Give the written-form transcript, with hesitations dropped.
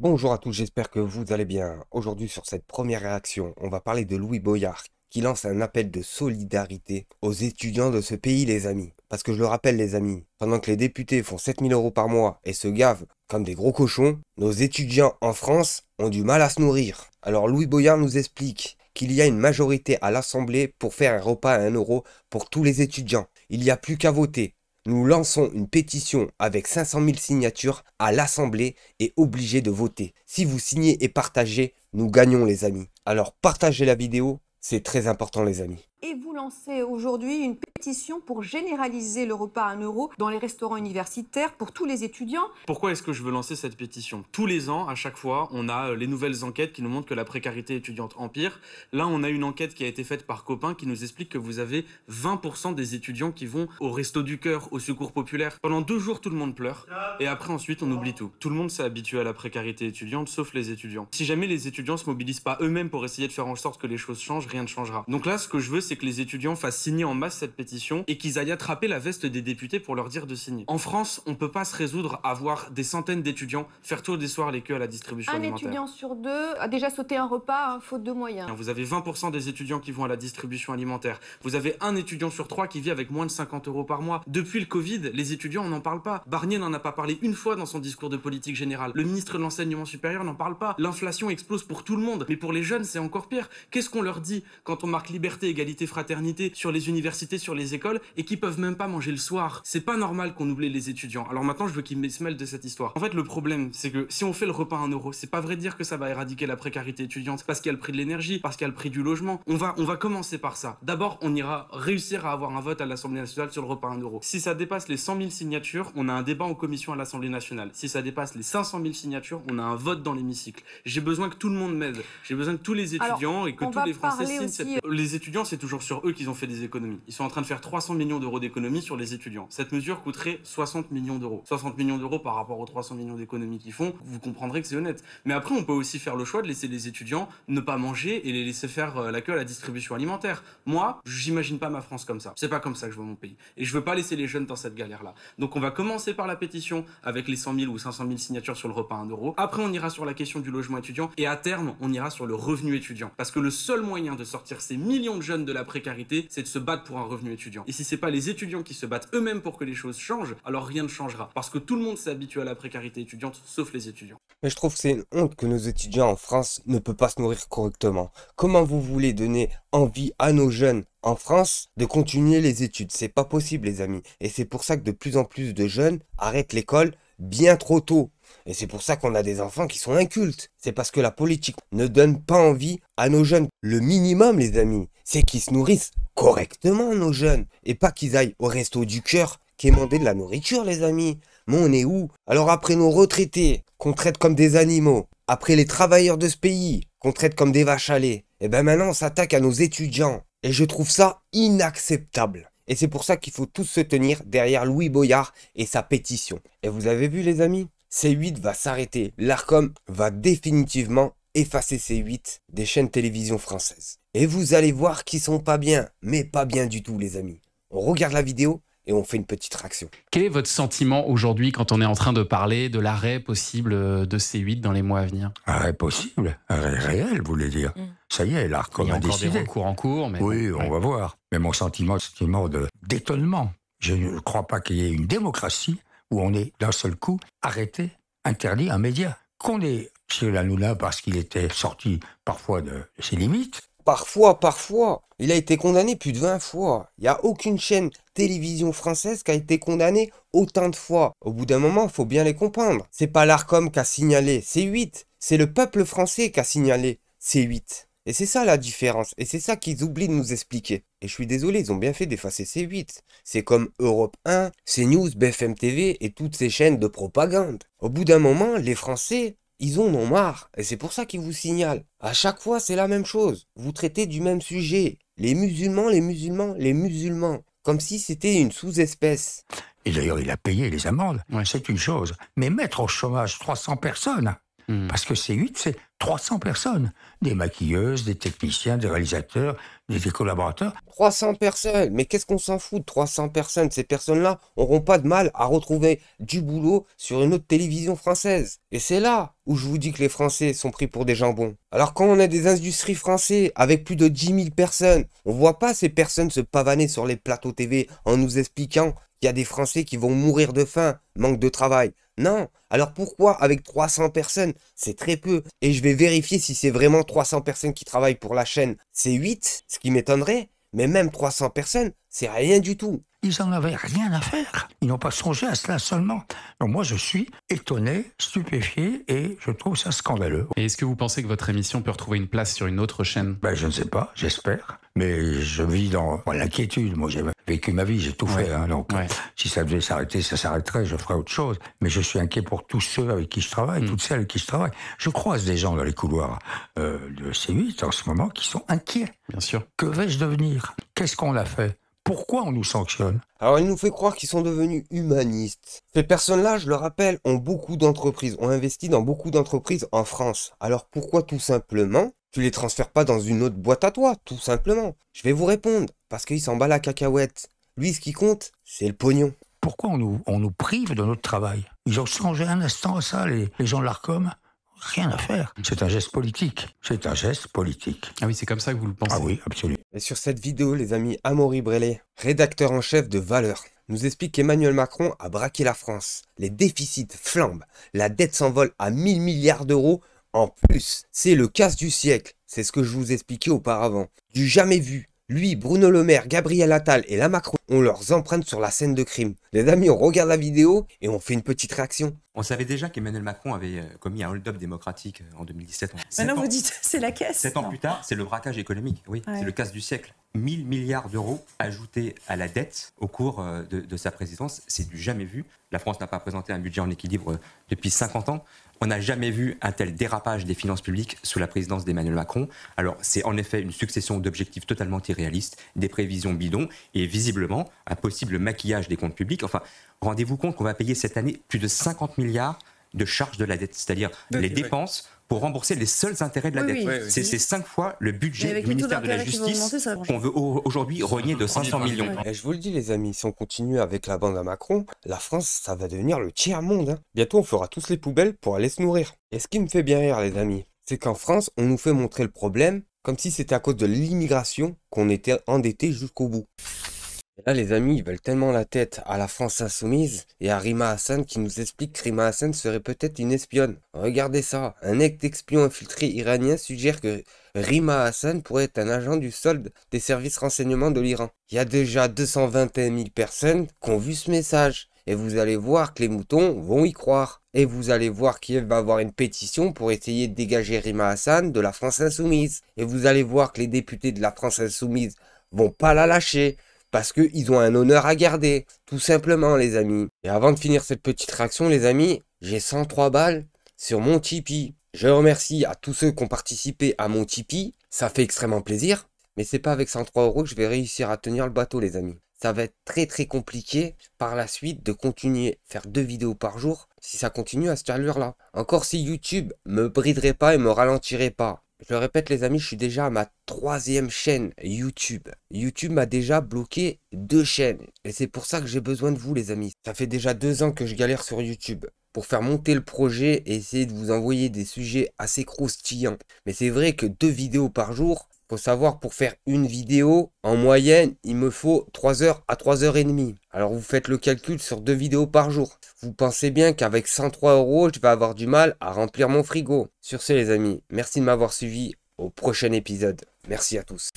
Bonjour à tous, j'espère que vous allez bien. Aujourd'hui, sur cette première réaction, on va parler de Louis Boyard qui lance un appel de solidarité aux étudiants de ce pays, les amis. Parce que je le rappelle, les amis, pendant que les députés font 7 000 € par mois et se gavent comme des gros cochons, nos étudiants en France ont du mal à se nourrir. Alors Louis Boyard nous explique qu'il y a une majorité à l'Assemblée pour faire un repas à 1 € pour tous les étudiants. Il n'y a plus qu'à voter. Nous lançons une pétition avec 500 000 signatures à l'Assemblée et obligés de voter. Si vous signez et partagez, nous gagnons les amis. Alors partagez la vidéo, c'est très important les amis. Et vous lancez aujourd'hui une pétition pour généraliser le repas à 1 € dans les restaurants universitaires pour tous les étudiants. Pourquoi est-ce que je veux lancer cette pétition? Tous les ans, à chaque fois, on a les nouvelles enquêtes qui nous montrent que la précarité étudiante empire. Là, on a une enquête qui a été faite par Copain qui nous explique que vous avez 20% des étudiants qui vont au Resto du Cœur, au Secours Populaire. Pendant 2 jours, tout le monde pleure. Et après, ensuite, on oublie tout. Tout le monde s'est habitué à la précarité étudiante, sauf les étudiants. Si jamais les étudiants se mobilisent pas eux-mêmes pour essayer de faire en sorte que les choses changent, rien ne changera. Donc là, ce que je veux, c'est que les étudiants fassent signer en masse cette pétition et qu'ils aillent attraper la veste des députés pour leur dire de signer. En France, on peut pas se résoudre à voir des centaines d'étudiants faire tous les soirs les queues à la distribution alimentaire. Un étudiant sur 2 a déjà sauté un repas, faute de moyens. Vous avez 20% des étudiants qui vont à la distribution alimentaire. Vous avez un étudiant sur 3 qui vit avec moins de 50 € par mois. Depuis le Covid, les étudiants, on n'en parle pas. Barnier n'en a pas parlé une fois dans son discours de politique générale. Le ministre de l'Enseignement supérieur n'en parle pas. L'inflation explose pour tout le monde. Mais pour les jeunes, c'est encore pire. Qu'est-ce qu'on leur dit quand on marque liberté, égalité, fraternité sur les universités, sur les écoles et qui peuvent même pas manger le soir? C'est pas normal qu'on oublie les étudiants. Alors maintenant, je veux qu'ils se mêlent de cette histoire. En fait, le problème, c'est que si on fait le repas à 1 €, c'est pas vrai de dire que ça va éradiquer la précarité étudiante parce qu'il y a le prix de l'énergie, parce qu'il y a le prix du logement. On va commencer par ça. D'abord, on ira réussir à avoir un vote à l'Assemblée nationale sur le repas à 1 €. Si ça dépasse les 100 000 signatures, on a un débat en commission à l'Assemblée nationale. Si ça dépasse les 500 000 signatures, on a un vote dans l'hémicycle. J'ai besoin que tout le monde m'aide. J'ai besoin que tous les étudiants et que tous les Français signent cette... Les étudiants, c'est toujours sur eux qu'ils ont fait des économies. Ils sont en train de faire 300 millions d'euros d'économies sur les étudiants. Cette mesure coûterait 60 millions d'euros. 60 millions d'euros par rapport aux 300 millions d'économies qu'ils font, vous comprendrez que c'est honnête. Mais après, on peut aussi faire le choix de laisser les étudiants ne pas manger et les laisser faire la queue à la distribution alimentaire. Moi, j'imagine pas ma France comme ça. C'est pas comme ça que je vois mon pays. Et je veux pas laisser les jeunes dans cette galère-là. Donc on va commencer par la pétition avec les 100 000 ou 500 000 signatures sur le repas à 1 €. Après, on ira sur la question du logement étudiant et à terme, on ira sur le revenu étudiant. Parce que le seul moyen de sortir ces millions de jeunes de la précarité, c'est de se battre pour un revenu étudiant. Et si c'est pas les étudiants qui se battent eux-mêmes pour que les choses changent, alors rien ne changera. Parce que tout le monde s'est habitué à la précarité étudiante, sauf les étudiants. Mais je trouve que c'est une honte que nos étudiants en France ne peuvent pas se nourrir correctement. Comment vous voulez donner envie à nos jeunes en France de continuer les études? C'est pas possible les amis. Et c'est pour ça que de plus en plus de jeunes arrêtent l'école bien trop tôt. Et c'est pour ça qu'on a des enfants qui sont incultes. C'est parce que la politique ne donne pas envie à nos jeunes. Le minimum les amis, c'est qu'ils se nourrissent correctement nos jeunes. Et pas qu'ils aillent au resto du cœur quémander de la nourriture les amis. Mais on est où? Alors après nos retraités qu'on traite comme des animaux, après les travailleurs de ce pays qu'on traite comme des vaches à lait, et ben maintenant on s'attaque à nos étudiants. Et je trouve ça inacceptable. Et c'est pour ça qu'il faut tous se tenir derrière Louis Boyard et sa pétition. Et vous avez vu les amis? C8 va s'arrêter. L'Arcom va définitivement effacer C8 des chaînes télévision françaises. Et vous allez voir qu'ils sont pas bien, mais pas bien du tout les amis. On regarde la vidéo et on fait une petite réaction. Quel est votre sentiment aujourd'hui quand on est en train de parler de l'arrêt possible de C8 dans les mois à venir? Arrêt possible, arrêt réel, vous voulez dire. Ça y est, l'Arcom a décidé. Il y a encore des recours en cours, mais oui, bon, on va voir. Mais mon sentiment, c'est un sentiment d'étonnement. Je ne crois pas qu'il y ait une démocratie où on est d'un seul coup arrêté, interdit un média. Qu'on est chez Hanouna parce qu'il était sorti parfois de ses limites. Parfois. Il a été condamné plus de 20 fois. Il n'y a aucune chaîne télévision française qui a été condamnée autant de fois. Au bout d'un moment, il faut bien les comprendre. C'est pas l'Arcom qui a signalé C8. C'est le peuple français qui a signalé C8. Et c'est ça la différence. Et c'est ça qu'ils oublient de nous expliquer. Et je suis désolé, ils ont bien fait d'effacer C8. C'est comme Europe 1, CNews, BFM TV et toutes ces chaînes de propagande. Au bout d'un moment, les Français... ils en ont marre, et c'est pour ça qu'ils vous signalent. À chaque fois, c'est la même chose. Vous traitez du même sujet. Les musulmans. Comme si c'était une sous-espèce. Et d'ailleurs, il a payé les amendes. Ouais. C'est une chose. Mais mettre au chômage 300 personnes, Parce que C8, c'est 300 personnes. Des maquilleuses, des techniciens, des réalisateurs, des collaborateurs. 300 personnes, mais qu'est-ce qu'on s'en fout de 300 personnes? Ces personnes-là n'auront pas de mal à retrouver du boulot sur une autre télévision française. Et c'est là où je vous dis que les Français sont pris pour des jambons. Alors quand on a des industries françaises avec plus de 10 000 personnes, on voit pas ces personnes se pavaner sur les plateaux TV en nous expliquant qu'il y a des Français qui vont mourir de faim, manque de travail. Non, alors pourquoi avec 300 personnes? C'est très peu. Et je vais vérifier si c'est vraiment 300 personnes qui travaillent pour la chaîne C8, ce qui m'étonnerait, mais même 300 personnes, c'est rien du tout. Ils n'en avaient rien à faire. Ils n'ont pas songé à cela seulement. Donc moi, je suis étonné, stupéfié, et je trouve ça scandaleux. Et est-ce que vous pensez que votre émission peut retrouver une place sur une autre chaîne? Ben, je ne sais pas, j'espère. Mais je vis dans l'inquiétude. Moi, j'ai vécu ma vie, j'ai tout fait. Hein, donc, si ça devait s'arrêter, ça s'arrêterait, je ferais autre chose. Mais je suis inquiet pour tous ceux avec qui je travaille, toutes celles avec qui je travaille. Je croise des gens dans les couloirs de C8 en ce moment qui sont inquiets. Bien sûr. Que vais-je devenir? Qu'est-ce qu'on a fait? Pourquoi on nous sanctionne? Alors il nous fait croire qu'ils sont devenus humanistes. Ces personnes-là, je le rappelle, ont beaucoup d'entreprises, ont investi dans beaucoup d'entreprises en France. Alors pourquoi tout simplement tu les transfères pas dans une autre boîte à toi, tout simplement? Je vais vous répondre, parce qu'il s'en bat la cacahuète. Lui, ce qui compte, c'est le pognon. Pourquoi on nous prive de notre travail? Ils ont changé un instant à ça, les gens de l'Arcom. Rien à faire. C'est un geste politique. C'est un geste politique. Ah oui, c'est comme ça que vous le pensez? Ah oui, absolument. Et sur cette vidéo, les amis, Amaury Brélé, rédacteur en chef de Valeurs, nous explique qu'Emmanuel Macron a braqué la France. Les déficits flambent. La dette s'envole à 1000 milliards d'euros en plus. C'est le casse du siècle. C'est ce que je vous expliquais auparavant. Du jamais vu. Lui, Bruno Le Maire, Gabriel Attal et la Macron ont leurs empreintes sur la scène de crime. Les amis, on regarde la vidéo et on fait une petite réaction. On savait déjà qu'Emmanuel Macron avait commis un hold-up démocratique en 2017. Maintenant, vous dites, c'est la caisse. 7 ans plus tard, c'est le braquage économique. Oui, c'est le casse du siècle. 1000 milliards d'euros ajoutés à la dette au cours de sa présidence. C'est du jamais vu. La France n'a pas présenté un budget en équilibre depuis 50 ans. On n'a jamais vu un tel dérapage des finances publiques sous la présidence d'Emmanuel Macron. Alors, c'est en effet une succession d'objectifs totalement irréalistes, des prévisions bidons et visiblement un possible maquillage des comptes publics. Enfin, rendez-vous compte qu'on va payer cette année plus de 50 milliards de charges de la dette, c'est-à-dire les dépenses pour rembourser les seuls intérêts de la dette. C'est 5 fois le budget du ministère de la Justice qu'on veut aujourd'hui rogner de 500 millions. Et je vous le dis les amis, si on continue avec la bande à Macron, la France, ça va devenir le tiers-monde. Hein. Bientôt, on fera tous les poubelles pour aller se nourrir. Et ce qui me fait bien rire les amis, c'est qu'en France, on nous fait montrer le problème comme si c'était à cause de l'immigration qu'on était endetté jusqu'au bout. Et là, les amis, ils veulent tellement la tête à la France insoumise et à Rima Hassan qui nous explique que Rima Hassan serait peut-être une espionne. Regardez ça, un ex-espion infiltré iranien suggère que Rima Hassan pourrait être un agent du solde des services renseignements de l'Iran. Il y a déjà 221 000 personnes qui ont vu ce message. Et vous allez voir que les moutons vont y croire. Et vous allez voir qu'il va y avoir une pétition pour essayer de dégager Rima Hassan de la France insoumise. Et vous allez voir que les députés de la France insoumise vont pas la lâcher. Parce qu'ils ont un honneur à garder, tout simplement les amis. Et avant de finir cette petite réaction les amis, j'ai 103 balles sur mon Tipeee. Je remercie à tous ceux qui ont participé à mon Tipeee, ça fait extrêmement plaisir. Mais c'est pas avec 103 € que je vais réussir à tenir le bateau les amis. Ça va être très très compliqué par la suite de continuer à faire 2 vidéos par jour si ça continue à cette allure-là. Encore si YouTube me briderait pas et me ralentirait pas. Je le répète les amis, je suis déjà à ma 3e chaîne YouTube. YouTube m'a déjà bloqué 2 chaînes. Et c'est pour ça que j'ai besoin de vous les amis. Ça fait déjà 2 ans que je galère sur YouTube pour faire monter le projet et essayer de vous envoyer des sujets assez croustillants. Mais c'est vrai que 2 vidéos par jour, faut savoir pour faire une vidéo, en moyenne, il me faut 3 heures à 3 heures et demie. Alors vous faites le calcul sur 2 vidéos par jour. Vous pensez bien qu'avec 103 €, je vais avoir du mal à remplir mon frigo. Sur ce les amis, merci de m'avoir suivi au prochain épisode. Merci à tous.